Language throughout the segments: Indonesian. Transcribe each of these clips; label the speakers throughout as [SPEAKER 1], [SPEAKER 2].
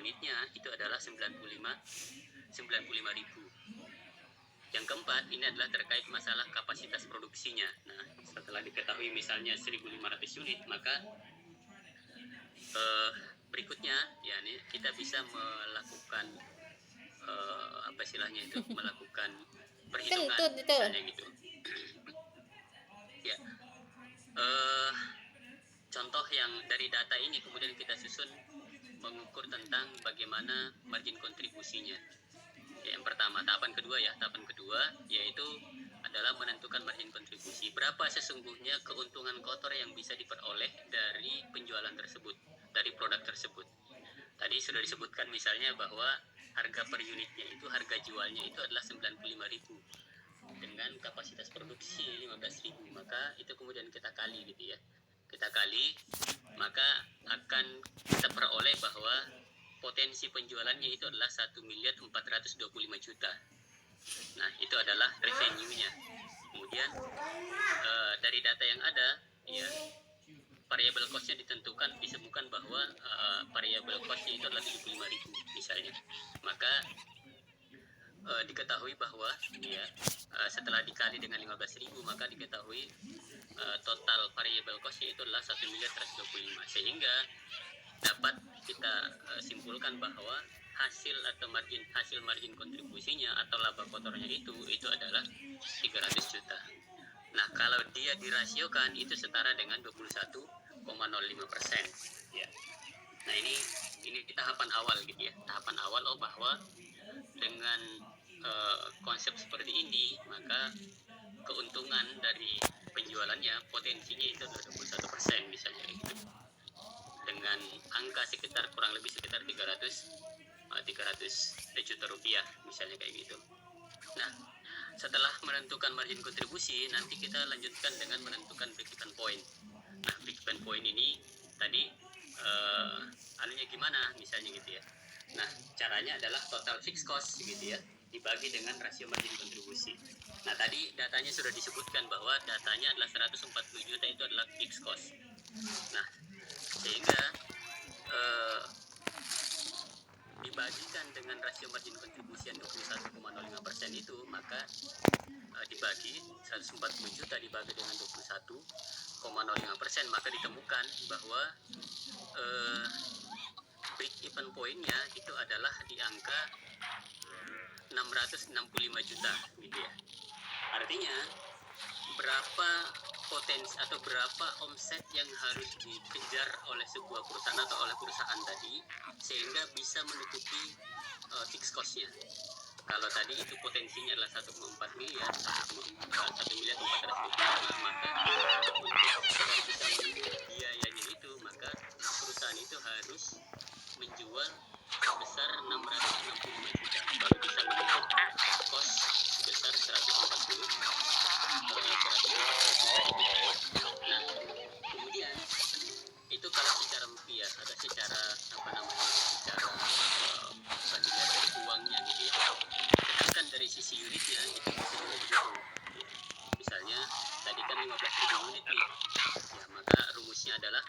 [SPEAKER 1] unitnya itu adalah 95.000. Yang keempat, ini adalah terkait masalah kapasitas produksinya. Nah, setelah diketahui misalnya 1.500 unit, maka berikutnya ya ini kita bisa melakukan apa istilahnya itu, melakukan perhitungan misalnya gitu. Ya, contoh yang dari data ini kemudian kita susun mengukur tentang bagaimana margin kontribusinya. Ya, yang pertama, tahapan kedua yaitu adalah menentukan margin kontribusi. Berapa sesungguhnya keuntungan kotor yang bisa diperoleh dari penjualan tersebut, dari produk tersebut. Tadi sudah disebutkan misalnya bahwa harga per unitnya itu, harga jualnya itu adalah 95.000 dengan kapasitas produksi 15.000, maka itu kemudian kita kali gitu ya. Kita kali, maka akan kita peroleh bahwa potensi penjualannya itu adalah 1.425.000.000. Nah, itu adalah revenue-nya. Kemudian dari data yang ada, ya, variable cost-nya ditentukan, ditemukan bahwa variable cost-nya itu adalah 75.000 misalnya. Maka diketahui bahwa ya, setelah dikali dengan 15.000, maka diketahui total variable cost-nya itu adalah 1.125.000, sehingga dapat kita simpulkan bahwa hasil margin kontribusinya atau laba kotornya itu adalah 300 juta. Nah, kalau dia dirasiokan itu setara dengan 21,05%. Ya. Nah, ini tahapan awal gitu ya. Tahapan awal bahwa dengan konsep seperti ini, maka keuntungan dari penjualannya potensinya itu adalah 21% misalnya gitu. Dengan angka kurang lebih sekitar 300 juta rupiah misalnya kayak gitu. Nah, setelah menentukan margin kontribusi, nanti kita lanjutkan dengan menentukan break-even point. Nah, break-even point ini tadi anunya gimana misalnya gitu ya. Nah, caranya adalah total fixed cost gitu ya, dibagi dengan rasio margin kontribusi. Nah, tadi datanya sudah disebutkan bahwa datanya adalah 140 juta itu adalah fixed cost. Nah, sehingga dibagikan dengan rasio margin kontribusi yang 21,05% itu, maka dibagi 140 juta dibagi dengan 21,05%, maka ditemukan bahwa break even point-nya itu adalah di angka 665 juta gitu ya. Artinya berapa potensi atau berapa omset yang harus dikejar oleh sebuah perusahaan atau oleh perusahaan tadi sehingga bisa menutupi fixed cost-nya. Kalau tadi itu potensinya adalah 1,4 miliar, 1 miliar 425, maka untuk bisa menutupi biayanya itu, maka perusahaan itu harus menjual sebesar 665 juta baru bisa menutup cost sebesar 140 juta. Nah, kemudian itu kalau secara rupiah atau secara secara dari uangnya gitu ya. Sedangkan dari sisi unitnya itu bisa juga begitu. Misalnya tadi kan 15.000 unit nih, ya maka rumusnya adalah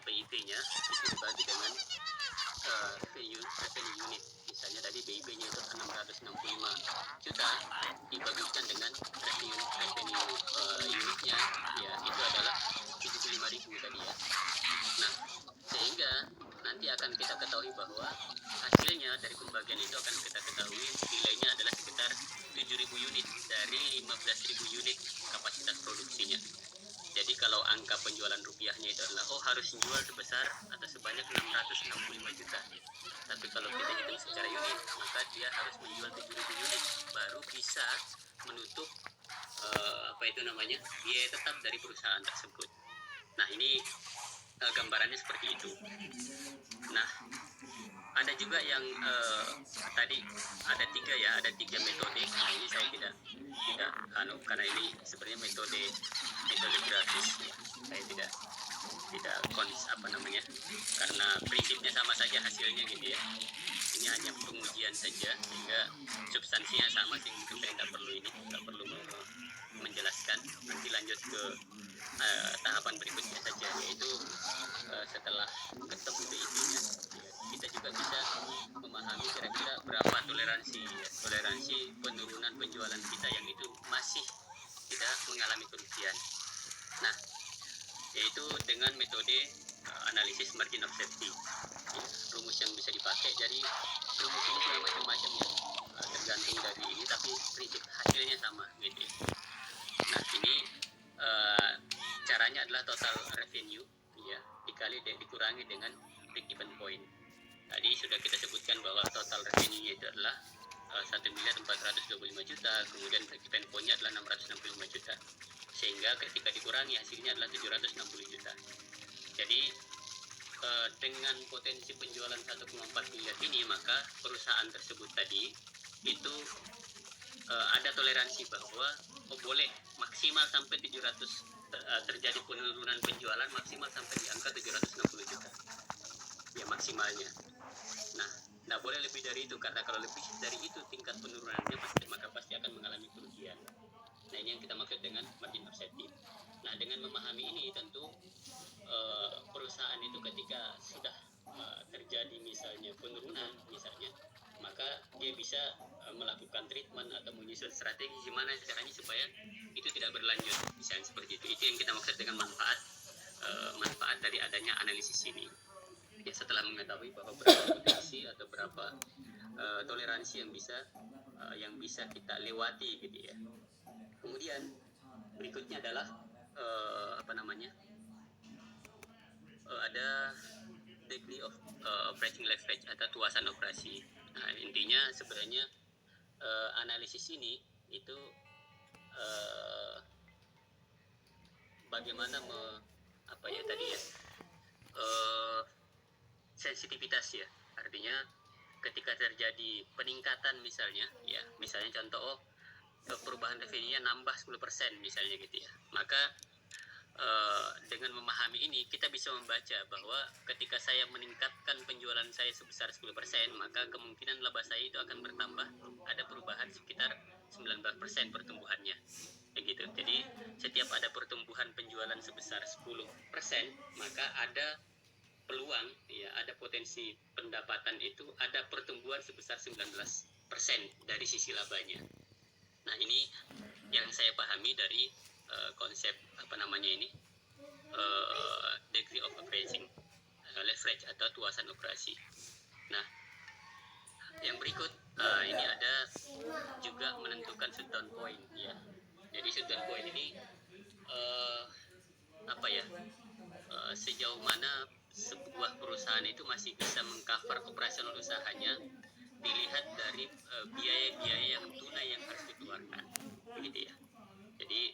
[SPEAKER 1] BIP-nya itu dibagi dengan revenue unit. Misalnya tadi BIP-nya itu 665 juta dibagikan dengan revenue unitnya, ya itu adalah 75.000 tadi ya. Nah, sehingga nanti akan kita ketahui bahwa hasilnya dari pembagian itu akan kita ketahui nilainya adalah sekitar 7.000 unit dari 15.000 unit kapasitas produksinya. Jadi kalau angka penjualan rupiahnya itu adalah harus jual sebesar atau sebanyak 665 juta. Tapi kalau kita hitung secara unit, maka dia harus menjual 7.000 unit baru bisa menutup biaya tetap dari perusahaan tersebut. Nah, ini gambarannya seperti itu. Nah, ada juga yang tadi ada tiga metode. Nah, ini saya tidak karena ini sebenarnya metode gratis ya. Saya tidak karena prinsipnya sama saja hasilnya gitu ya. Ini hanya pengujian saja sehingga substansinya sama, sehingga saya nggak perlu menjelaskan. Nanti lanjut ke tahapan berikutnya saja, yaitu setelah ketemu BIP-nya ya, kita juga bisa penjualan kita yang itu masih tidak mengalami kerugian. Nah, yaitu dengan metode analisis margin of safety. Ya, rumus yang bisa dipakai, jadi rumus ini punya macam-macam ya, tergantung dari ini, tapi prinsip hasilnya sama gitu ya. Nah, ini caranya adalah total revenue ya dikurangi dengan break even point. Tadi sudah kita sebutkan bahwa total revenue itu adalah 1.425 juta, kemudian break even point-nya adalah 665 juta. Sehingga ketika dikurangi hasilnya adalah 760 juta. Jadi dengan potensi penjualan 1,4 miliar ini, maka perusahaan tersebut tadi itu ada toleransi bahwa boleh maksimal sampai 700 terjadi penurunan penjualan maksimal sampai di angka 760 juta. Ya maksimalnya. Nah, tidak boleh lebih dari itu, karena kalau lebih dari itu tingkat penurunannya maka pasti akan mengalami kerugian. Nah, ini yang kita maksud dengan margin of safety. Nah, dengan memahami ini tentu perusahaan itu ketika sudah terjadi misalnya penurunan misalnya, maka dia bisa melakukan treatment atau menyusun strategi gimana caranya supaya itu tidak berlanjut, misalnya seperti itu. Itu yang kita maksud dengan manfaat dari adanya analisis ini. Ya, setelah mengetahui bahwa berapa potensi atau berapa toleransi yang bisa kita lewati gitu ya. Kemudian berikutnya adalah ada degree of operating leverage atau tuasan operasi. Nah, intinya sebenarnya analisis ini itu bagaimana sensitivitas ya. Artinya ketika terjadi peningkatan misalnya contoh perubahan revenue-nya nambah 10% misalnya gitu ya. Maka dengan memahami ini kita bisa membaca bahwa ketika saya meningkatkan penjualan saya sebesar 10%, maka kemungkinan laba saya itu akan bertambah, ada perubahan sekitar 19% pertumbuhannya. Begitu. Jadi setiap ada pertumbuhan penjualan sebesar 10%, maka ada peluang ya, ada potensi pendapatan itu ada pertumbuhan sebesar 19% dari sisi labanya. Nah, ini yang saya pahami dari konsep degree of operating leverage atau tuasan operasi. Nah, yang berikut ini ada juga menentukan shutdown point ya. Jadi shutdown point ini sejauh mana sebuah perusahaan itu masih bisa mengcover operasional usahanya dilihat dari biaya-biaya yang tunai yang harus dikeluarkan, begitu ya. Jadi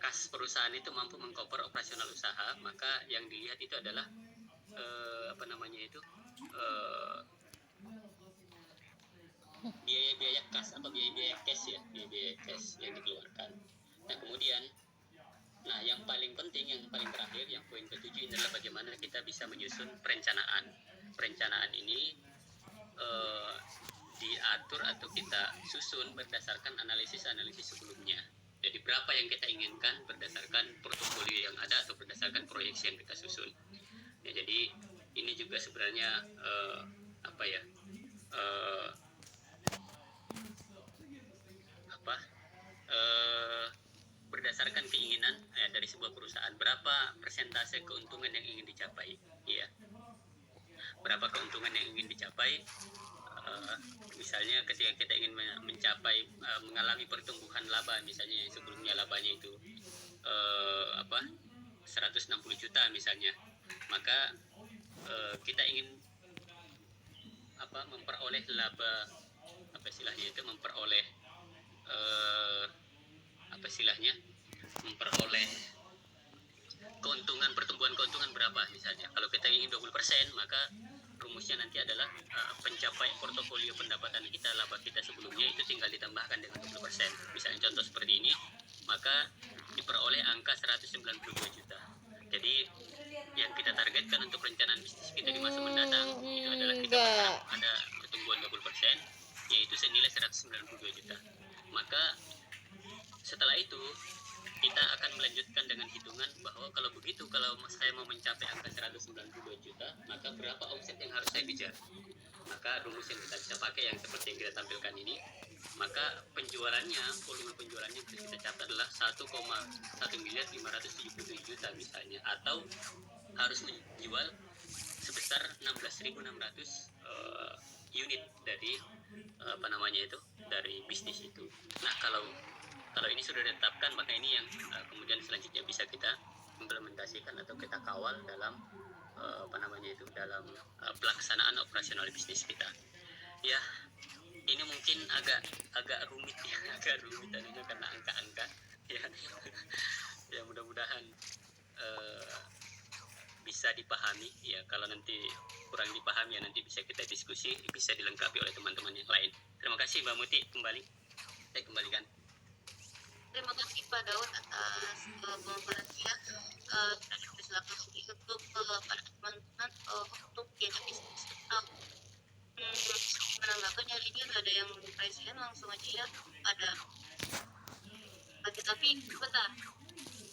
[SPEAKER 1] kas perusahaan itu mampu mengcover operasional usaha, maka yang dilihat itu adalah biaya-biaya kas atau biaya-biaya cash ya, biaya-biaya cash yang dikeluarkan. Nah, kemudian yang paling penting, yang paling terakhir, yang poin ketujuh ini adalah bagaimana kita bisa menyusun perencanaan. Perencanaan ini diatur atau kita susun berdasarkan analisis sebelumnya. Jadi berapa yang kita inginkan berdasarkan portofolio yang ada atau berdasarkan proyeksi yang kita susun. Ya, jadi ini juga sebenarnya berdasarkan keinginan dari sebuah perusahaan, berapa persentase keuntungan yang ingin dicapai, ya. Berapa keuntungan yang ingin dicapai? Misalnya ketika kita ingin mencapai mengalami pertumbuhan laba, misalnya yang sebelumnya labanya itu 160 juta misalnya, maka kita ingin memperoleh laba memperoleh pertumbuhan keuntungan berapa misalnya. Kalau kita ingin 20%, maka rumusnya nanti adalah pencapai portofolio pendapatan kita, laba kita sebelumnya itu tinggal ditambahkan dengan 20%. Misalnya contoh seperti ini, maka diperoleh angka 192 juta. Jadi yang kita targetkan untuk perencanaan bisnis kita di masa mendatang itu adalah kita ada pertumbuhan 20%, yaitu senilai 192 juta. Maka setelah itu kita akan melanjutkan dengan hitungan bahwa kalau saya mau mencapai angka 192 juta, maka berapa omset yang harus saya kejar. maka rumus yang kita bisa pakai yang seperti yang kita tampilkan ini, maka penjualannya, volume penjualannya yang kita catat adalah 1,1.577.000.000 misalnya, atau harus menjual sebesar 16.600 unit dari dari bisnis itu. Nah, kalau ini sudah ditetapkan, maka ini yang kemudian selanjutnya bisa kita implementasikan atau kita kawal dalam dalam pelaksanaan operasional bisnis kita. Ya, ini mungkin agak rumit ya, tadinya karena angka-angka ya. Ya, mudah-mudahan bisa dipahami ya. Kalau nanti kurang dipahami ya, nanti bisa kita diskusi, bisa dilengkapi oleh teman-teman yang lain. Terima kasih Mbak Muti, kembali saya kembalikan.
[SPEAKER 2] Terima kasih Pak Daud atas pemaparannya. Saya persilakan untuk para teman-teman untuk yang bisnis menanggapannya. Ini ada yang presiden, langsung aja ya. Ada tapi bentar,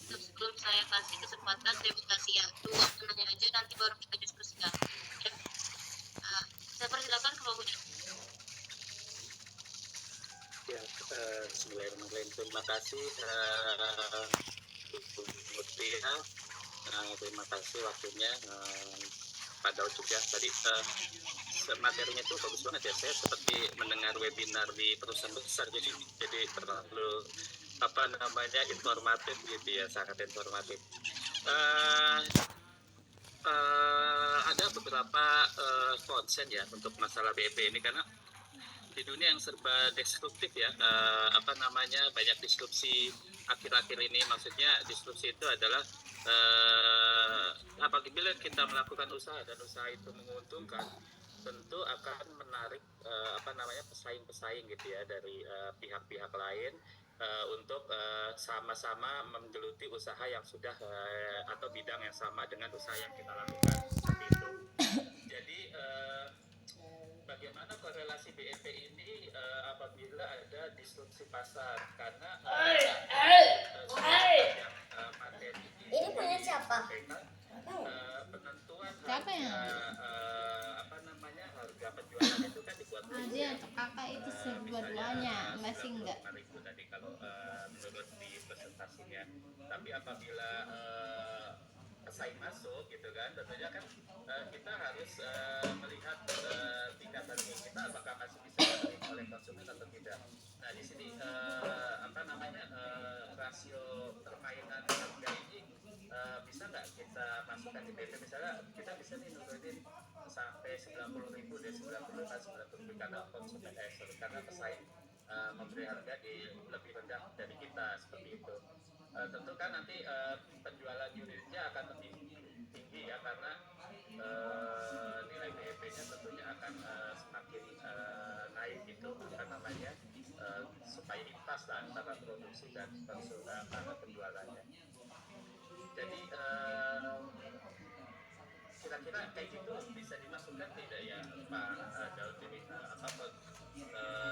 [SPEAKER 2] sebelum saya kasih kesempatan, saya kasih ya 2 penanya aja, nanti baru kita diskusikan ya. Saya persilakan ke Pak Budi.
[SPEAKER 3] Ya, bismillahirrahmanirrahim. Terima kasih Bu Mutia. Terima kasih waktunya. Pak Daud juga tadi materinya itu bagus banget ya. Saya seperti mendengar webinar di perusahaan besar, jadi terlalu informatif gitu ya, sangat informatif. Ada beberapa konsen ya untuk masalah BEP ini, karena di dunia yang serba destruktif ya, banyak disrupsi akhir-akhir ini. Maksudnya disrupsi itu adalah apabila kita melakukan usaha dan usaha itu menguntungkan, tentu akan menarik pesaing-pesaing gitu ya dari pihak-pihak lain untuk sama-sama menggeluti usaha yang sudah atau bidang yang sama dengan usaha yang kita lakukan, seperti itu. Jadi bagaimana korelasi BEP ini apabila ada disrupsi pasar, karena materi
[SPEAKER 4] ini punya siapa?
[SPEAKER 3] Penentuan
[SPEAKER 4] Siapa ya?
[SPEAKER 3] harga penjualan itu kan dibuat
[SPEAKER 4] Aja untuk kakak itu dua-duanya, masih enggak.
[SPEAKER 3] Itu tadi kalau menurut di presentasinya. Tapi apabila pesaing masuk gitu kan, tentunya kan kita harus melihat tingkat harga kita apakah masih bisa diterima oleh konsumen atau tidak. Nah, di sini rasio permainan harga ini bisa nggak kita masukkan di BEP? Misalnya kita bisa nih nurunin sampai 90.000 deh, 90 karena konsumen karena pesaing memberi harga di lebih rendah dari kita, seperti itu. Tentu kan nanti penjualan unitnya akan lebih tinggi ya, karena nilai BEP-nya tentunya akan semakin naik gitu, supaya impas lah antara produksi dan penjualannya. Jadi kira-kira kayak gitu bisa dimasukkan tidak ya Pak Daud? Jadi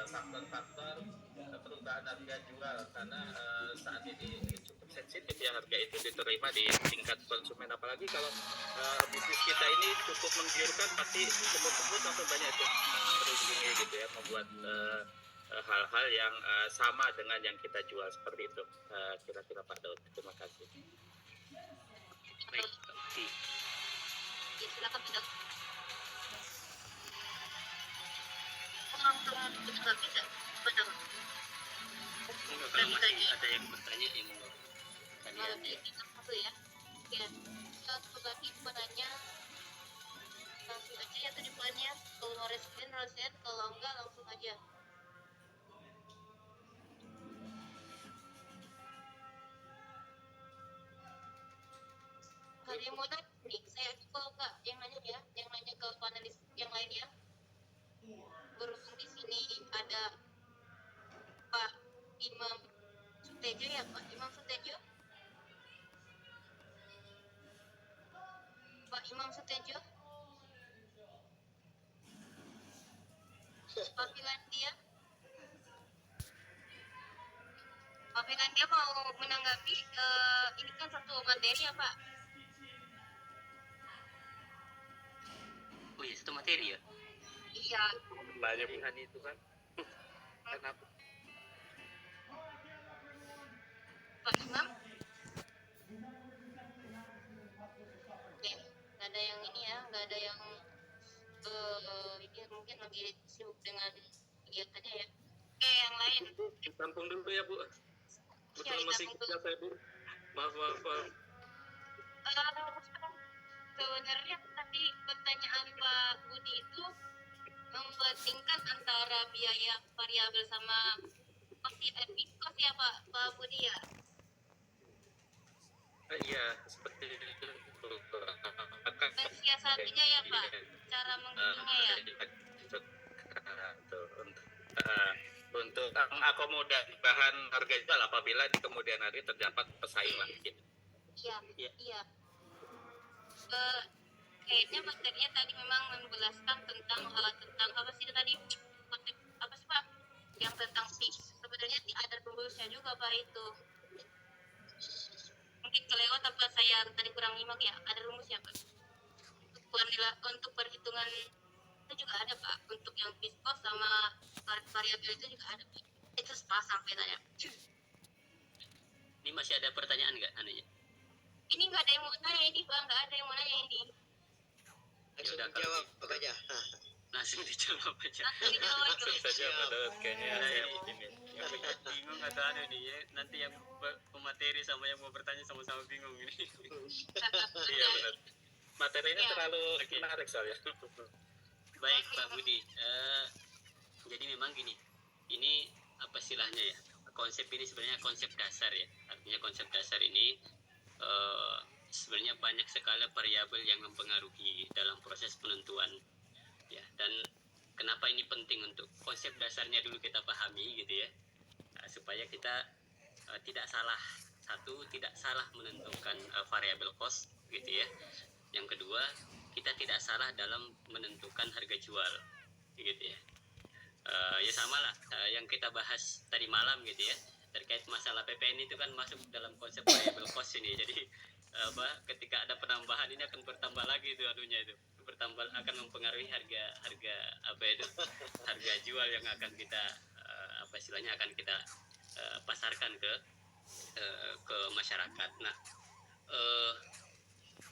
[SPEAKER 3] faktor-faktor perubahan harga jual, karena saat ini cukup sensitif ya harga itu diterima di tingkat konsumen, apalagi kalau bisnis kita ini cukup menggiurkan, pasti sebut-sebut langsung banyak itu berhubungi gitu ya, membuat hal-hal yang sama dengan yang kita jual, seperti itu kira-kira Pak Daud. Terima kasih.
[SPEAKER 1] Baik,
[SPEAKER 2] Ya, silakan Pak Daud. Nggak bisa Pak Daud.
[SPEAKER 1] kalau masih ada yang bertanya yang mau
[SPEAKER 2] Kalau kita dulu ya. Ya, satu lagi penanya langsung aja ya tadi poinnya. Kalau mau respon, kalau enggak langsung aja. Ada yang mau nanya nih? Saya kalau enggak yang nanya ya, yang nanya ke panelis yang lain ya. Berhubung di sini ada Pak Imam Sutejo ya, Pak Imam Sutejo. Pak Imam Sutejo. Pak Filandia. Pak Filandia mau menanggapi, ini kan satu materi ya Pak.
[SPEAKER 1] Oh iya, satu materi ya?
[SPEAKER 2] Iya,
[SPEAKER 3] banyak pilihan itu kan. Kenapa?
[SPEAKER 2] Pak Imam. Oke, nggak ada yang ini ya, nggak ada yang ini mungkin lagi sibuk dengan kegiatannya ya. Oke, yang lain.
[SPEAKER 3] Tampung dulu ya Bu.
[SPEAKER 2] Iya,
[SPEAKER 3] Betul masih
[SPEAKER 2] ditampung dulu.
[SPEAKER 3] kerja saya Bu. Maaf.
[SPEAKER 2] Sebenarnya tadi pertanyaan Pak Budi itu membandingkan antara biaya variabel sama kos ya Pak Budi ya.
[SPEAKER 3] Iya, seperti itu.
[SPEAKER 2] Mensiasatinya ya Pak, cara menghitungnya ya.
[SPEAKER 3] Untuk mengakomodasi bahan harga jual apabila di kemudian hari terdapat pesaing lah gitu.
[SPEAKER 2] Iya,
[SPEAKER 1] Iya.
[SPEAKER 2] iya. Kayaknya materinya tadi memang menjelaskan tentang apa sih tadi apa sih Pak? Yang tentang fix. Sebenarnya ada rumusnya juga Pak itu. Mungkin kelewat apa saya tadi kurang nyimak ya? Ada rumusnya Pak. Untuk perhitungan itu juga ada Pak. Untuk yang fixed cost sama variabel itu juga ada Pak. Itu sepasang petanya.
[SPEAKER 1] Ini masih ada pertanyaan nggak anunya?
[SPEAKER 2] Ini nggak ada yang mau tanya ini Pak, nggak ada yang mau nanya ini.
[SPEAKER 5] Langsung
[SPEAKER 1] Yaudah, kalau
[SPEAKER 5] jawab
[SPEAKER 1] gitu.
[SPEAKER 5] aja.
[SPEAKER 1] Langsung dijawab aja.
[SPEAKER 2] Nanti dijawab dulu.
[SPEAKER 3] Saja menurut kayaknya
[SPEAKER 1] Nah,
[SPEAKER 3] saya
[SPEAKER 1] ini yang bikin bingung atau anu nih ya, nanti yang pemateri sama yang mau bertanya sama-sama bingung ini.
[SPEAKER 3] iya benar. Materinya
[SPEAKER 2] Iya.
[SPEAKER 3] terlalu
[SPEAKER 1] Oke.
[SPEAKER 3] menarik soalnya.
[SPEAKER 1] Baik Pak Budi, jadi memang gini, ini apa istilahnya ya, konsep ini sebenarnya konsep dasar ya, artinya konsep dasar ini sebenarnya banyak sekali variabel yang mempengaruhi dalam proses penentuan ya, dan kenapa ini penting untuk konsep dasarnya dulu kita pahami gitu ya, supaya kita tidak salah menentukan variabel cost gitu ya. Yang kedua, kita tidak salah dalam menentukan harga jual gitu ya. Ya sama lah yang kita bahas tadi malam gitu ya, terkait masalah PPN itu kan masuk dalam konsep variable cost ini. Jadi ketika ada penambahan ini akan bertambah lagi itu anunya itu, bertambah akan mempengaruhi harga harga jual yang akan kita istilahnya akan kita pasarkan ke masyarakat. Nah,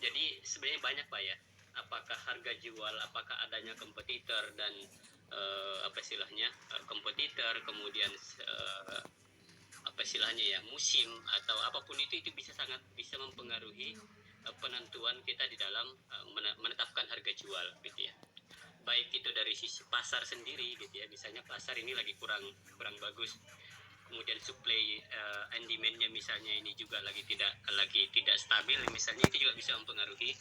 [SPEAKER 1] jadi sebenarnya banyak Pak ya, apakah harga jual, apakah adanya kompetitor dan kompetitor, kemudian musim atau apapun itu bisa bisa mempengaruhi penentuan kita di dalam menetapkan harga jual gitu ya. Baik itu dari sisi pasar sendiri gitu ya, misalnya pasar ini lagi kurang bagus, kemudian supply and demand-nya misalnya ini juga lagi tidak stabil, misalnya itu juga bisa mempengaruhi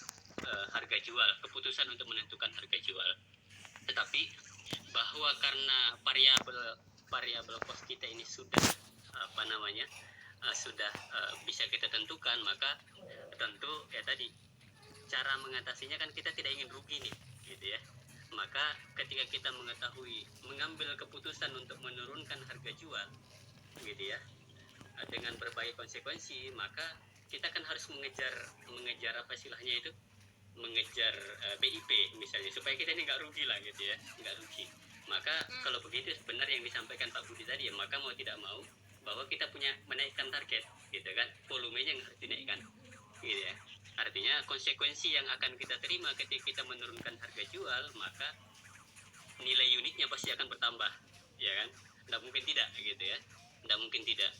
[SPEAKER 1] harga jual, keputusan untuk menentukan harga jual. Tetapi bahwa karena variabel cost kita ini sudah bisa kita tentukan, maka tentu ya tadi cara mengatasinya kan kita tidak ingin rugi nih gitu ya. Maka ketika kita mengambil keputusan untuk menurunkan harga jual gitu ya, dengan berbagai konsekuensi, maka kita kan harus mengejar apa istilahnya itu, mengejar BIP misalnya, supaya kita ini nggak rugi lah gitu ya, nggak rugi. Maka kalau begitu benar yang disampaikan Pak Budi tadi ya, maka mau tidak mau bahwa kita punya menaikkan target gitu kan, volumenya yang harus dinaikkan gitu ya. Artinya konsekuensi yang akan kita terima ketika kita menurunkan harga jual, maka nilai unitnya pasti akan bertambah ya kan, nggak mungkin tidak gitu ya, nggak mungkin tidak,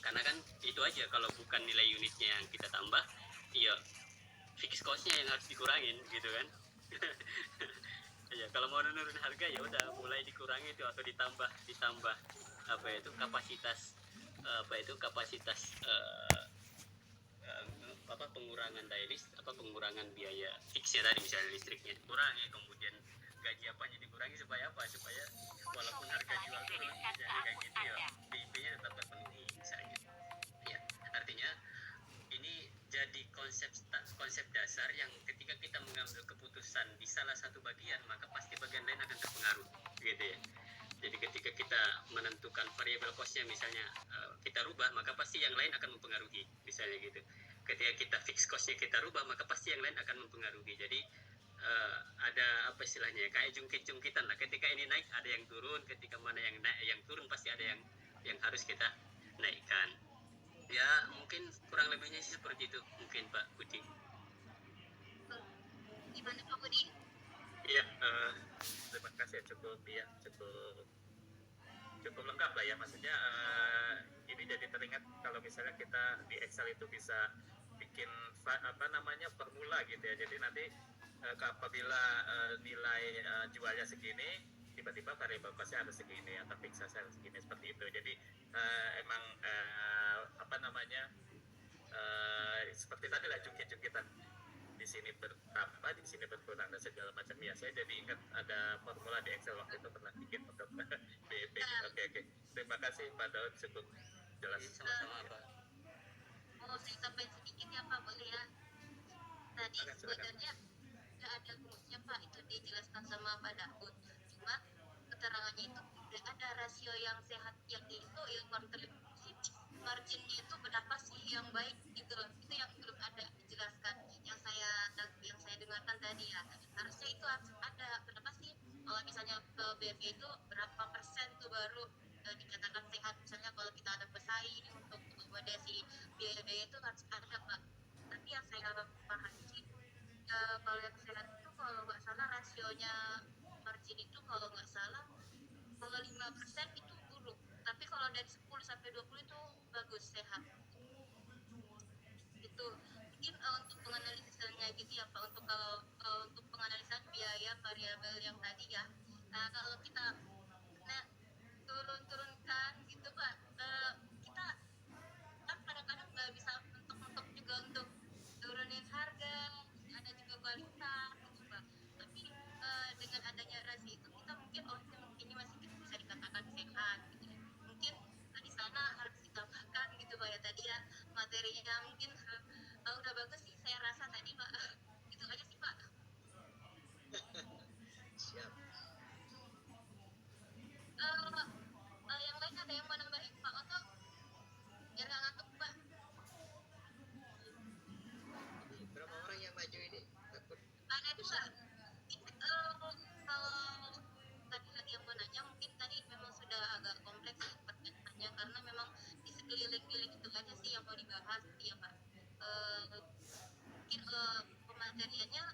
[SPEAKER 1] karena kan itu aja, kalau bukan nilai unitnya yang kita tambah, ya fixed cost-nya yang harus dikurangin gitu kan. Ya kalau mau menurun harga ya udah mulai dikurangi itu, atau ditambah kapasitas pengurangan pengurangan biaya fixnya tadi, misalnya listriknya dikurangi, kemudian gaji apanya dikurangi, supaya walaupun harga jual turun misalnya kayak gitu ya, BIP-nya tetap terpenuhi misalnya ya. Artinya ini jadi konsep dasar yang ketika kita mengambil keputusan di salah satu bagian, maka pasti bagian lain akan terpengaruh gitu ya. Jadi ketika kita menentukan variabel cost-nya misalnya kita rubah, maka pasti yang lain akan mempengaruhi misalnya gitu. Ketika kita fix cost-nya kita rubah, maka pasti yang lain akan mempengaruhi. Jadi ada apa istilahnya, kayak jungkit-jungkitan lah. Ketika ini naik ada yang turun, ketika mana yang naik, yang turun pasti ada yang harus kita naikkan. Ya mungkin kurang lebihnya sih seperti itu mungkin Pak Budi.
[SPEAKER 2] Gimana Pak Budi?
[SPEAKER 3] Iya, terima kasih ya, cukup lengkap lah ya, maksudnya ini jadi teringat kalau misalnya kita di Excel itu bisa bikin formula gitu ya, jadi nanti apabila nilai jualnya segini, tiba-tiba variabel costnya harus segini atau fixed harus segini, seperti itu. Jadi emang seperti tadi lah jungkit-jungkitan, di sini bertambah, di sini berkurang dan segala macam ya. Saya jadi ingat ada formula di Excel waktu itu pernah bikin untuk BEP. Oke. Terima kasih Pak Daud, cukup jelas.
[SPEAKER 1] Sama-sama Pak.
[SPEAKER 2] Mau saya tambahin sedikit ya Pak, boleh ya? Tadi
[SPEAKER 3] Silakan.
[SPEAKER 2] sebenarnya nggak ada rumusnya Pak, itu dijelaskan sama Pak Daud. Cuma keterangannya itu tidak ada rasio yang sehat, yang itu yang marginnya itu berapa sih yang baik gitu loh. Itu yang belum ada dijelaskan. Yang saya dengarkan tadi ya, harusnya itu harus ada berapa sih, kalau misalnya ke BB itu berapa persen tuh baru dikatakan sehat. Misalnya kalau kita ada pesaing untuk si biaya itu harus ada Pak. Tapi yang saya pahami sih, kalau yang sehat itu kalau nggak salah rasionya margin itu kalau nggak salah, kalau 5% itu buruk, tapi kalau dari 10 sampai 20 itu bagus, sehat. Itu mungkin untuk penganalisanya gitu ya Pak, untuk kalau untuk penganalisan biaya variabel yang tadi ya. Nah kalau kita turunkan gitu Pak, kita kan kadang-kadang nggak bisa mentok-mentok juga untuk turunin harga, ada juga kualitas gitu Pak. Tapi dengan adanya rasio itu kita mungkin ini masih bisa dikatakan sehat gitu ya. Mungkin di sana harus ditambahkan gitu Pak ya, tadi ya materinya mungkin udah bagus sih saya rasa tadi Pak. Itu aja sih Pak.
[SPEAKER 5] Siap.
[SPEAKER 2] Yang lain ada yang mau nambahin Pak Oto? Biar nggak ngantuk Pak.
[SPEAKER 5] Ini berapa orang yang maju ini? Takut
[SPEAKER 2] Ada dua. Kalau tadi lagi yang mau nanya, mungkin tadi memang sudah agak kompleks ya pertanyaannya, karena memang di sekeliling itu aja sih yang mau dibahas ya Pak. Mungkin pemateriannya,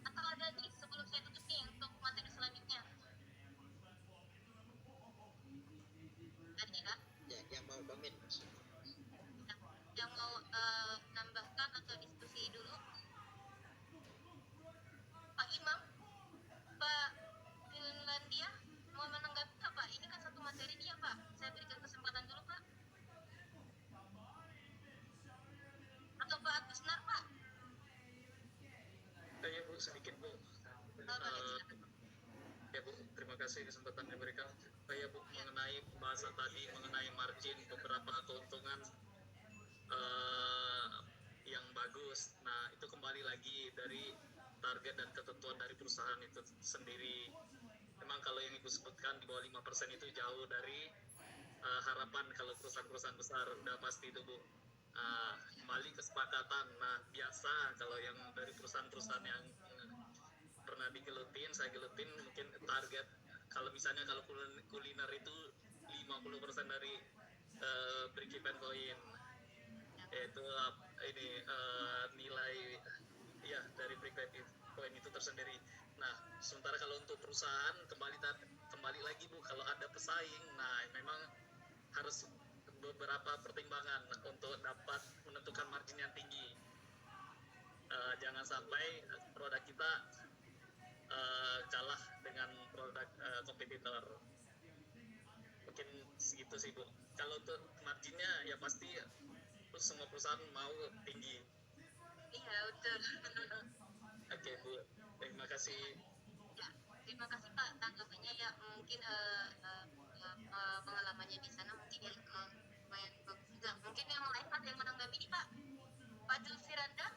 [SPEAKER 2] atau ada nih sebelum saya tutup nih untuk materi selanjutnya. Tadi ya,
[SPEAKER 5] yang mau komen maksudnya.
[SPEAKER 2] yang mau nambahkan atau diskusi dulu. Pak Imam, Pak Finlandia mau menanggapi nggak Pak? Ini kan satu materi dia Pak. Saya berikan kesempatan dulu Pak. Atau Pak Agusnar Pak?
[SPEAKER 3] Ya Bu, sedikit Bu. Ya Bu, terima kasih kesempatan yang diberikan. Ya Bu, mengenai pembahasan tadi mengenai margin, beberapa keuntungan yang bagus. Nah, itu kembali lagi dari target dan ketentuan dari perusahaan itu sendiri. Memang kalau yang Ibu sebutkan di bawah 5% itu jauh dari harapan kalau perusahaan-perusahaan besar, udah pasti itu Bu. Kembali kesepakatan. Nah, biasa kalau yang dari perusahaan-perusahaan yang pernah digelutin, saya gelutin mungkin target, kalau misalnya kalau kuliner itu 50% dari break-even point, yaitu ini nilai ya dari break-even point itu tersendiri. Nah, sementara kalau untuk perusahaan kembali lagi Bu, kalau ada pesaing, nah memang harus beberapa pertimbangan untuk dapat menentukan margin yang tinggi. Jangan sampai produk kita kalah dengan produk kompetitor. Mungkin segitu sih Bu. Kalau untuk marginnya ya pasti semua perusahaan mau tinggi.
[SPEAKER 2] Iya betul.
[SPEAKER 3] Oke Bu, terima kasih.
[SPEAKER 2] Ya, terima kasih Pak tanggapannya ya. Mungkin pengalamannya di sana mungkin ya lumayan bagus juga. Mungkin yang lain ada yang menanggapi nih Pak. Pak Julfiranda,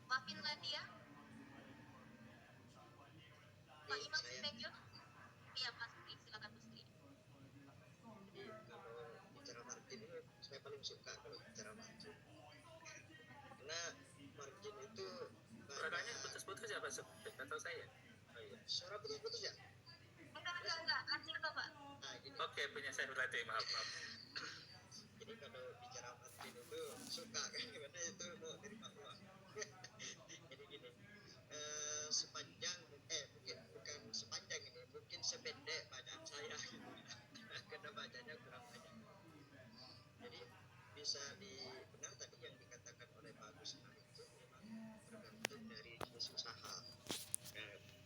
[SPEAKER 2] Pak Finlandia, Pak Imam Spekyo. Iya Pak Sri, silakan Pak Sri.
[SPEAKER 5] Jadi kalau bicara margin ini saya paling suka kalau bicara margin, karena margin itu
[SPEAKER 3] Suaranya putus-putus ya Pak? masuk atau saya? Oh iya.
[SPEAKER 5] Suara putus-putus ya?
[SPEAKER 2] Enggak, Acil kok Pak.
[SPEAKER 5] Nah, gini.
[SPEAKER 3] Oke, punya saya berarti, maaf.
[SPEAKER 5] Jadi kalau bicara Martin itu suka kan gimana itu mau terima uang. Jadi gini, sepanjang mungkin bukan sepanjang ini, mungkin sependek bacaan saya gitu. Karena bacanya kurang banyak. Jadi bisa benar tadi yang dikatakan oleh Pak Gusman itu memang tergantung dari jenis usaha.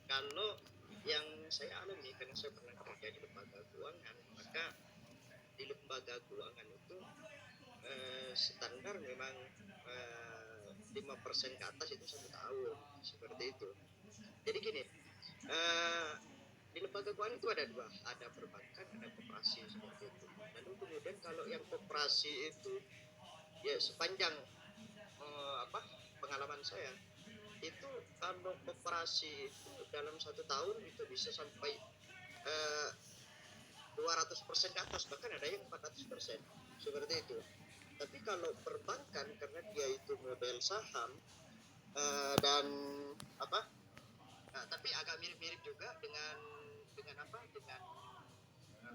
[SPEAKER 5] Kalau yang saya alami karena saya pernah kerja di lembaga keuangan, maka di lembaga keuangan itu standar memang 5% ke atas itu 1 tahun seperti itu. Jadi gini, di lembaga keuangan itu ada dua, ada perbankan, ada koperasi seperti itu. Lalu kemudian kalau yang koperasi itu ya sepanjang pengalaman saya itu kalau koperasi itu dalam 1 tahun itu bisa sampai 200% ke atas, bahkan ada yang 400% seperti itu. Tapi kalau perbankan karena dia itu model saham dan tapi agak mirip-mirip juga dengan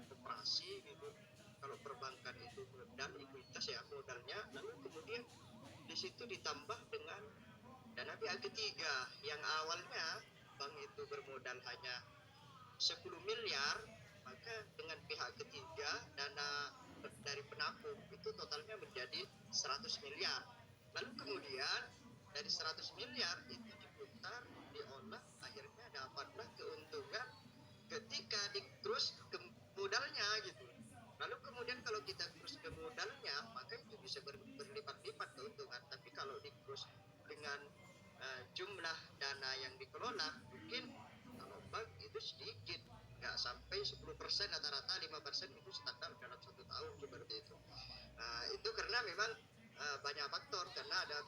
[SPEAKER 5] koperasi gitu. Kalau perbankan itu dan ekuitas ya modalnya, lalu kemudian di situ ditambah dengan dana pihak ketiga yang awalnya bank itu bermodal hanya 10 miliar, maka dengan pihak ketiga dana dari penampung itu totalnya menjadi 100 miliar. Lalu kemudian dari 100 miliar itu diputar, diolah, akhirnya dapatlah keuntungan ketika terus ke modalnya gitu. Lalu kemudian kalau kita terus ke modalnya, maka itu bisa berlipat-lipat keuntungan. Tapi kalau di terus dengan jumlah dana yang dikelola, mungkin kalau bank itu sedikit, nggak sampai 10%, rata-rata 5% itu standar dalam 1 tahun seperti itu. Itu karena memang banyak faktor, karena ada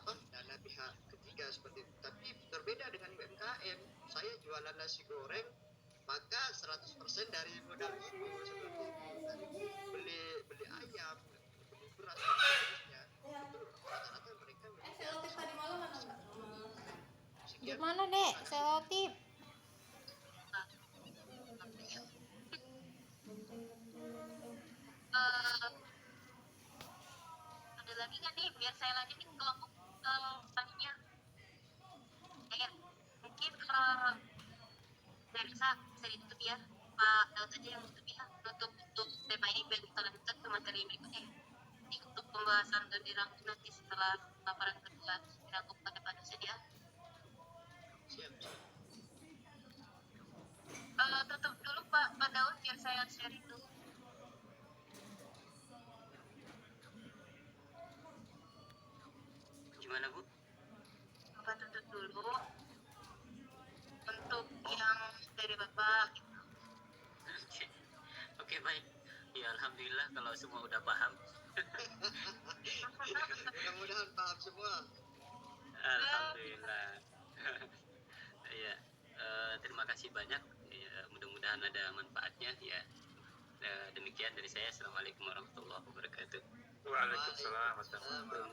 [SPEAKER 5] dana pihak ketiga seperti itu. Tapi berbeda dengan UMKM, saya jualan nasi goreng maka 100% dari modal itu seperti itu. Dari beli ayam, beli beras dan seterusnya, itu rata-rata mereka
[SPEAKER 4] Selotip tadi malam mana Mbak?
[SPEAKER 2] sekian.
[SPEAKER 4] Gimana Dek? Selotip.
[SPEAKER 2] Ada lagi nggak nih biar saya lanjutin kelompok tadinya kayak mungkin saya rasa bisa ditutup ya Pak Daud aja yang tutup ya untuk tema ini biar kita lanjutkan ke materi berikutnya. Jadi untuk pembahasan dan dirangkum nanti setelah paparan kedua dirangkum pada Pak dosen ya.
[SPEAKER 5] Siap.
[SPEAKER 2] Tutup dulu Pak Daud biar saya share itu.
[SPEAKER 1] Gimana Bu?
[SPEAKER 2] Bapak tutup dulu untuk yang dari Bapak gitu.
[SPEAKER 1] Oke, baik. Ya alhamdulillah kalau semua udah paham.
[SPEAKER 5] Mudah-mudahan paham semua.
[SPEAKER 1] Alhamdulillah. Ya, terima kasih banyak. Ya, mudah-mudahan ada manfaatnya ya. Demikian dari saya. Assalamualaikum warahmatullahi wabarakatuh.
[SPEAKER 3] Waalaikumsalam warahmatullahi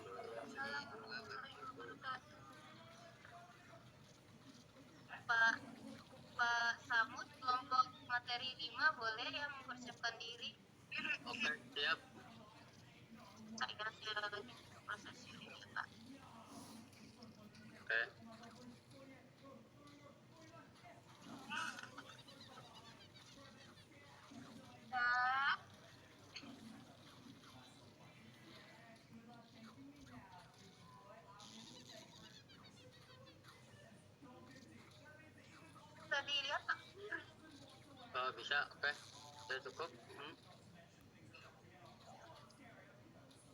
[SPEAKER 2] Pak Samud kelompok materi 5 boleh ya mempersiapkan diri.
[SPEAKER 1] Oke, siap.
[SPEAKER 2] Saya kira saya lagi proses ini ya Pak.
[SPEAKER 1] Oke.
[SPEAKER 2] Ya. Bisa dilihat Pak?
[SPEAKER 1] Bisa, oke. Sudah cukup.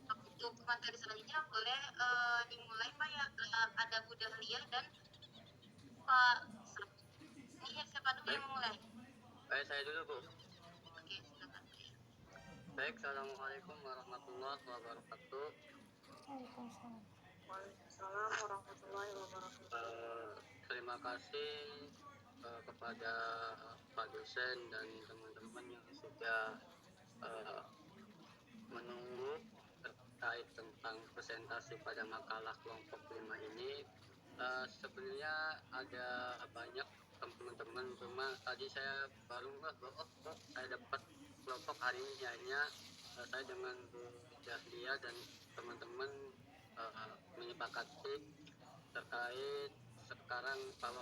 [SPEAKER 2] Untuk materi selanjutnya boleh dimulai Pak ya. Ada Bu Dahlia dan Pak Samud. Ini ya siapa dulu yang memulai?
[SPEAKER 1] Baik, saya dulu Bu.
[SPEAKER 2] Oke, silakan.
[SPEAKER 1] Baik, assalamualaikum warahmatullahi wabarakatuh.
[SPEAKER 4] Waalaikumsalam.
[SPEAKER 2] Waalaikumsalam warahmatullahi wabarakatuh.
[SPEAKER 1] Terima kasih kepada Pak dosen dan teman-teman yang sudah menunggu terkait tentang presentasi pada makalah kelompok 5 ini. Sebenarnya ada banyak teman-teman, cuma tadi saya baru saya dapat kelompok hari ini, akhirnya saya dengan Bu Dahlia dan teman-teman menyepakati terkait sekarang bahwa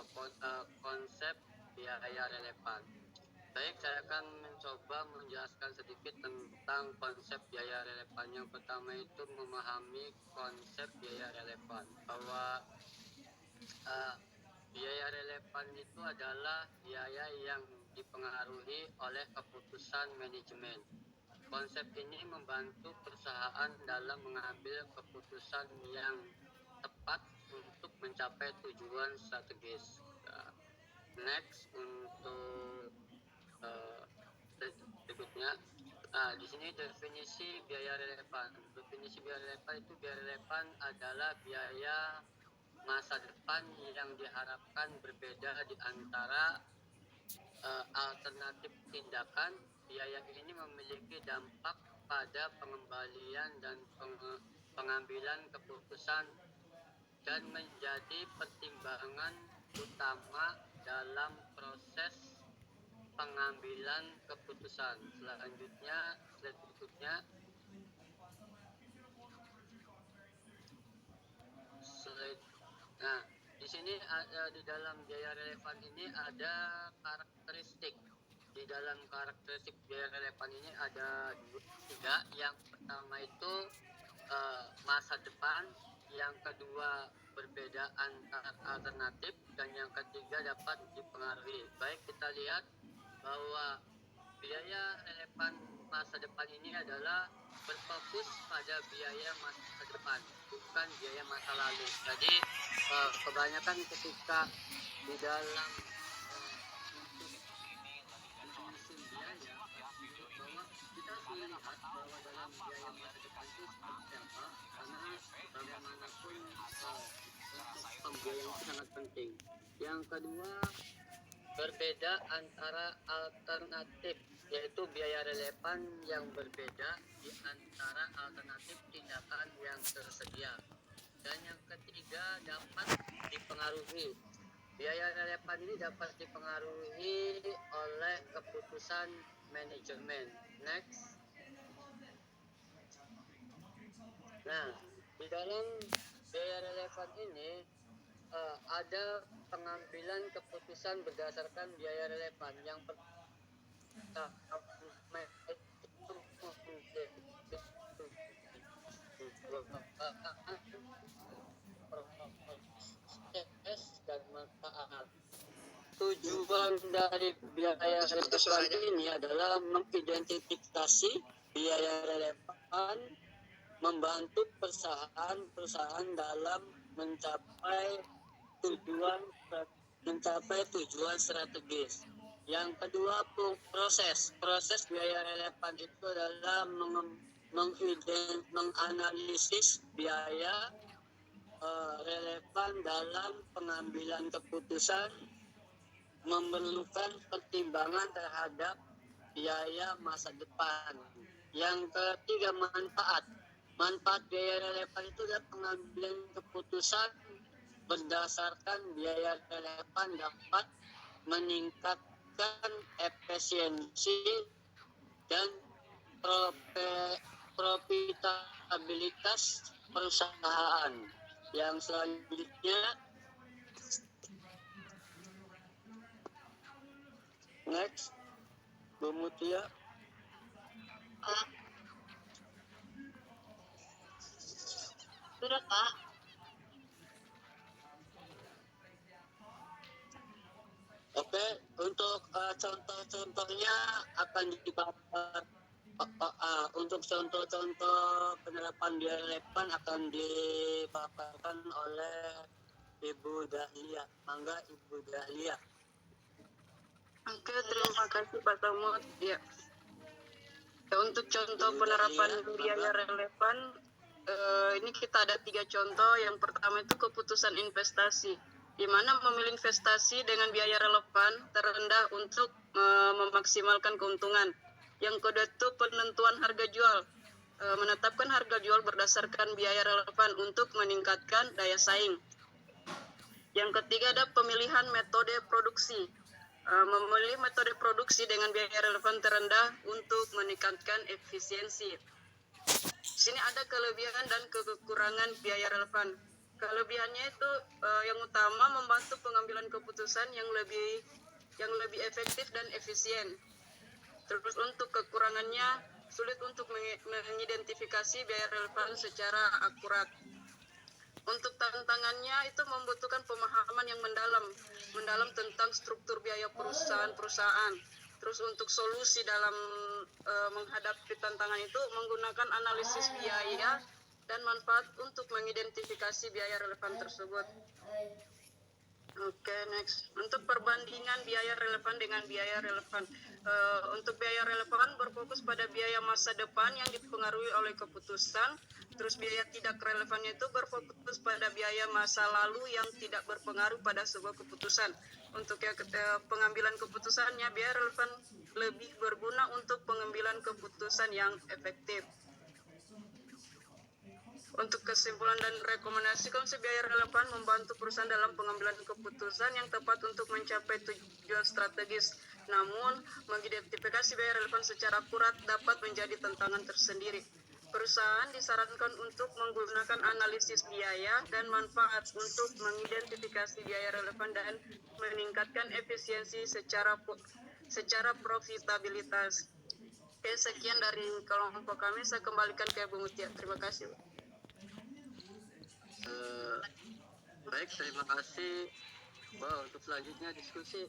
[SPEAKER 1] konsep biaya relevan. Baik, saya akan mencoba menjelaskan sedikit tentang konsep biaya relevan. Yang pertama itu memahami konsep biaya relevan, bahwa biaya relevan itu adalah biaya yang dipengaruhi oleh keputusan manajemen. Konsep ini membantu perusahaan dalam mengambil keputusan yang tepat untuk mencapai tujuan strategis. Next, untuk berikutnya, di sini definisi biaya relevan. Definisi biaya relevan itu, biaya relevan adalah biaya masa depan yang diharapkan berbeda di antara alternatif tindakan. Biaya ini memiliki dampak pada pengembalian dan pengambilan keputusan dan menjadi pertimbangan utama dalam proses pengambilan keputusan. Selanjutnya, slide berikutnya. Nah, di sini di dalam biaya relevan ini ada karakteristik. Di dalam karakteristik biaya relevan ini ada tiga. Yang pertama itu masa depan, yang kedua berbeda antar alternatif, dan yang ketiga dapat dipengaruhi. Baik, kita lihat bahwa biaya relevan masa depan ini adalah berfokus pada biaya masa depan, bukan biaya masa lalu. Jadi kebanyakan ketika di dalam menyusun biaya, bahwa kita harus melihat bahwa dalam biaya masa depan itu seperti apa, karena bagaimanapun untuk pembiayaan itu sangat penting. Yang kedua, berbeda antara alternatif, yaitu biaya relevan yang berbeda di antara alternatif tindakan yang tersedia. Dan yang ketiga, dapat dipengaruhi. Biaya relevan ini dapat dipengaruhi oleh keputusan manajemen. Next. Nah, di dalam biaya relevan ini ada pengambilan keputusan berdasarkan biaya relevan. Yang pertama dan manfaat. Tujuan dari biaya relevan ini adalah mengidentifikasi biaya relevan, membantu perusahaan dalam mencapai tujuan strategis. Yang kedua, proses biaya relevan itu adalah menganalisis biaya relevan dalam pengambilan keputusan, memerlukan pertimbangan terhadap biaya masa depan. Yang ketiga, manfaat biaya relevan itu adalah pengambilan keputusan berdasarkan biaya relevan dapat meningkatkan efisiensi dan profitabilitas perusahaan. Yang selanjutnya, next, Bu Mutia.
[SPEAKER 2] Sudah, Pak.
[SPEAKER 1] Oke, untuk contoh-contohnya akan dipaparkan. Untuk contoh-contoh penerapan biaya relevan akan dipaparkan oleh Ibu Dahlia. Mangga, Ibu Dahlia.
[SPEAKER 6] Oke, terima kasih Pak Samud. Ya. Untuk contoh penerapan biaya relevan, ini kita ada 3 contoh. Yang pertama itu keputusan investasi, di mana memilih investasi dengan biaya relevan terendah untuk memaksimalkan keuntungan. Yang kedua itu penentuan harga jual, menetapkan harga jual berdasarkan biaya relevan untuk meningkatkan daya saing. Yang ketiga ada pemilihan metode produksi. Memilih metode produksi dengan biaya relevan terendah untuk meningkatkan efisiensi. Sini ada kelebihan dan kekurangan biaya relevan. Kelebihannya itu yang utama membantu pengambilan keputusan yang lebih efektif dan efisien. Terus untuk kekurangannya sulit untuk mengidentifikasi biaya relevan secara akurat. Untuk tantangannya itu membutuhkan pemahaman yang mendalam tentang struktur biaya perusahaan. Terus untuk solusi dalam menghadapi tantangan itu menggunakan analisis biaya dan manfaat untuk mengidentifikasi biaya relevan tersebut. Oke, next. Untuk perbandingan biaya relevan dengan biaya relevan. Untuk biaya relevan berfokus pada biaya masa depan yang dipengaruhi oleh keputusan. Terus biaya tidak relevannya itu berfokus pada biaya masa lalu yang tidak berpengaruh pada sebuah keputusan. Untuk pengambilan keputusannya, biaya relevan lebih berguna untuk pengambilan keputusan yang efektif. Untuk kesimpulan dan rekomendasi, konsep biaya relevan membantu perusahaan dalam pengambilan keputusan yang tepat untuk mencapai tujuan strategis. Namun, mengidentifikasi biaya relevan secara akurat dapat menjadi tantangan tersendiri. Perusahaan disarankan untuk menggunakan analisis biaya dan manfaat untuk mengidentifikasi biaya relevan dan meningkatkan efisiensi secara profitabilitas. Oke, sekian dari kelompok kami. Saya kembalikan ke Bu Mutia. Terima kasih.
[SPEAKER 1] Baik, terima kasih. Untuk selanjutnya diskusi.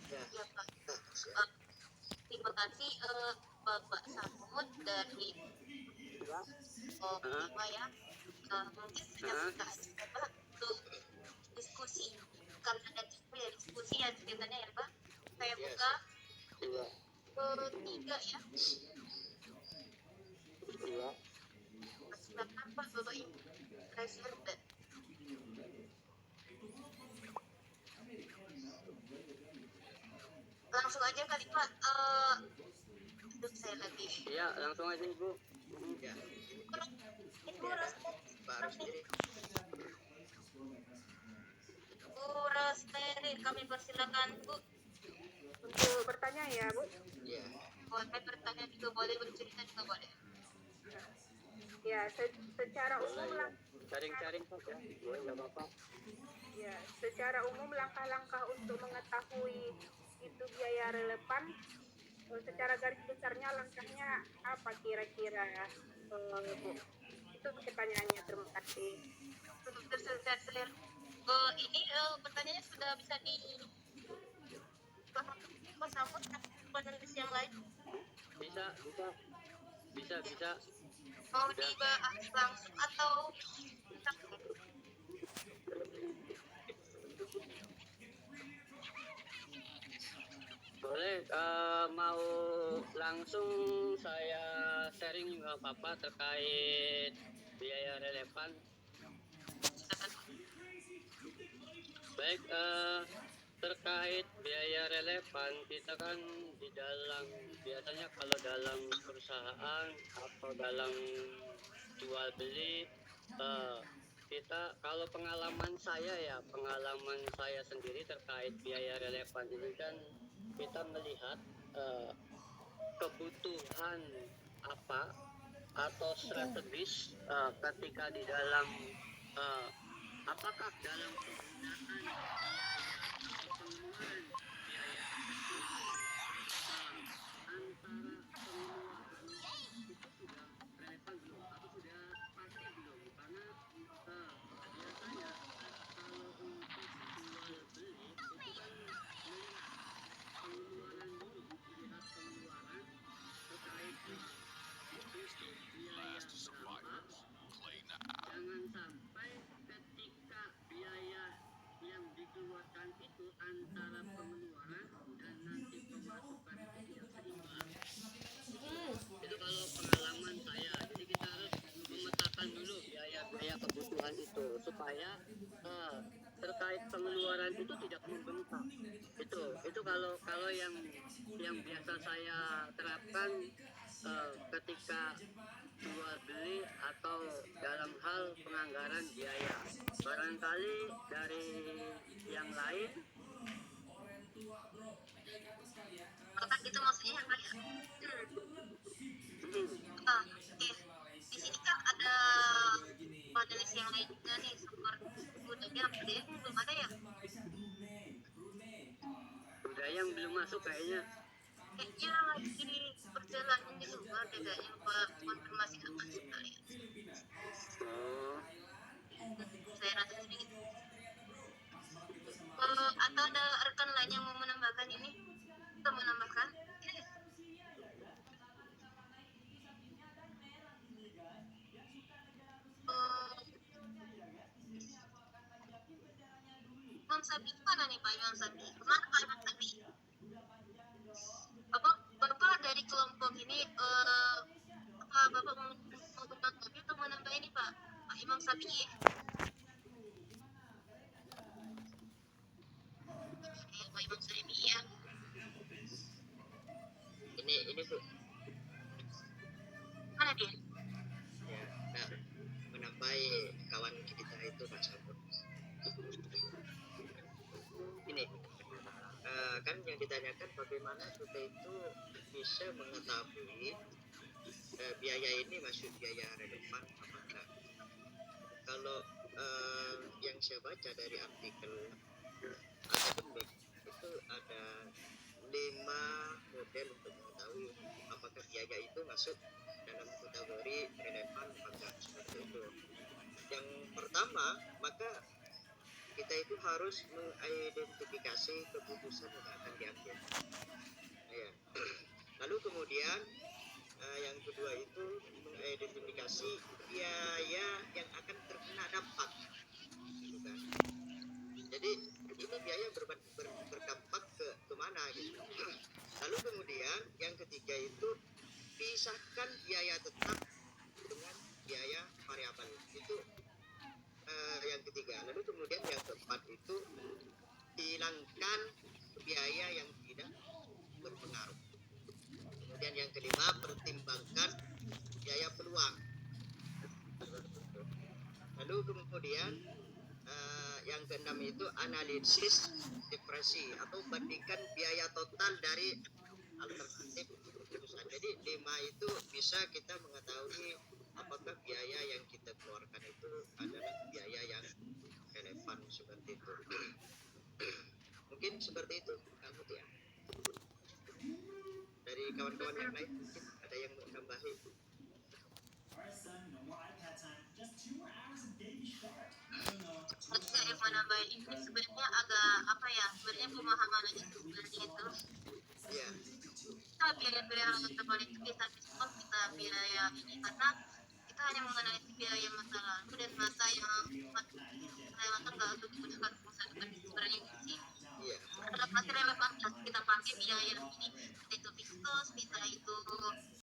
[SPEAKER 2] Ya, Pak. Terima kasih Bapak Samud dari Bima ya. Mungkin sudah kita Pak untuk diskusi. Karena ada diskusi ya ceritanya ya Pak. Saya buka ketiga ya. Silakan Pak Bapak Ibu. Presiden. Langsung aja kali Pak. Saya lagi.
[SPEAKER 1] Iya, langsung aja Ibu.
[SPEAKER 2] Ibu Rasteri. Bu Rasteri, kami persilakan Bu.
[SPEAKER 7] Untuk bertanya ya Bu.
[SPEAKER 2] Boleh bertanya juga boleh, bercerita juga boleh.
[SPEAKER 7] Ya, secara umum lah.
[SPEAKER 1] Sharing Pak ya. Enggak apa-apa.
[SPEAKER 7] Ya, secara umum langkah-langkah untuk mengetahui itu biaya relevan, secara garis besarnya langkahnya apa kira-kira, Bu? Itu pertanyaannya. Terima kasih.
[SPEAKER 2] Terselir. Ini pertanyaannya sudah bisa di Pak Samud panelis yang lain.
[SPEAKER 1] Bisa.
[SPEAKER 2] Mau dibahas langsung atau
[SPEAKER 1] boleh, mau langsung saya sharing juga apa terkait biaya relevan. Baik, terkait biaya relevan, kita kan di dalam biasanya kalau dalam perusahaan atau dalam jual beli, kita kalau pengalaman saya sendiri terkait biaya relevan ini kan kita melihat kebutuhan apa atau strategis ketika di dalam apakah dalam penggunaan atau pengeluaran biaya antara pengeluaran itu sudah relevan belum atau sudah pasti belum, karena biasanya kalau untuk jual beli itu kan melihat pengeluaran dulu, melihat pengeluaran terkait itu biaya berapa. Jangan sampai ketika biaya yang dikeluarkan itu antara pengeluaran dan nanti pemasukan itu tidak seimbang. Itu kalau pengalaman saya. Jadi kita harus memetakan dulu biaya kebutuhan itu supaya terkait pengeluaran itu tidak membengkak. Itu kalau yang biasa saya terapkan
[SPEAKER 8] ketika jual beli atau dalam hal penganggaran biaya. Barangkali dari yang lain.
[SPEAKER 2] Apakah itu maksudnya ya Pak ya? Oke. Di sini kan ada panelis yang lain juga nih, seperti budaya belum ada ya?
[SPEAKER 8] Budaya yang belum masuk kayaknya.
[SPEAKER 2] Kayaknya lagi berjalan di luar deh kayaknya, Pak. Konfirmasi nggak masuk kali ya.
[SPEAKER 8] Oh,
[SPEAKER 2] Saya rasa sedikit. Atau ada rekan lain yang mau menambahkan ini? Kita menambahkan? Imam Sabi mana nih Pak Imam Sabi? Kemana Pak Imam Sabi? Bapak dari kelompok ini, apa Bapak mau menanggapi atau menambah ini Pak Imam Sabi? Pak Imam Sabi ya.
[SPEAKER 5] Ini Bu,
[SPEAKER 2] Mana dia?
[SPEAKER 5] ya, nah, menambahi kawan kita itu Pak Sabun. Ini kan yang ditanyakan bagaimana kita itu bisa mengetahui biaya ini masuk biaya relevan apa enggak. Kalau yang saya baca dari artikel akademik itu ada 5 model untuk mengetahui apakah biaya itu masuk dalam kategori relevan apa enggak, seperti itu. Yang pertama, maka kita itu harus mengidentifikasi keputusan yang akan diambil. Ya. Lalu kemudian yang kedua itu mengidentifikasi biaya yang akan terkena dampak. Gitu kan. Jadi ini biaya berdampak ke mana gitu. Lalu kemudian yang ketiga itu pisahkan biaya tetap dengan biaya variabel. Itu yang ketiga. Lalu kemudian yang keempat itu hilangkan biaya yang tidak berpengaruh. Kemudian yang kelima, pertimbangkan biaya peluang. Lalu kemudian yang keenam itu analisis depresi atau bandingkan biaya total dari alternatif keputusan. Jadi 5 itu bisa kita mengetahui apakah biaya yang kita keluarkan itu adalah biaya yang relevan, seperti itu. Mungkin seperti itu kamu ya. Dari kawan-kawan yang lain mungkin ada yang mau nambahi.
[SPEAKER 2] Saya yang menambah ini sebenarnya agak apa ya? Sebenarnya pemahaman aja sebenarnya itu.
[SPEAKER 5] Iya.
[SPEAKER 2] Kita biaya-biaya terbalik itu bisa diskon kita biaya ini karena kita hanya menganalisis biaya masa lalu dan masa yang akan nggak untuk digunakan masa depan. Sebenarnya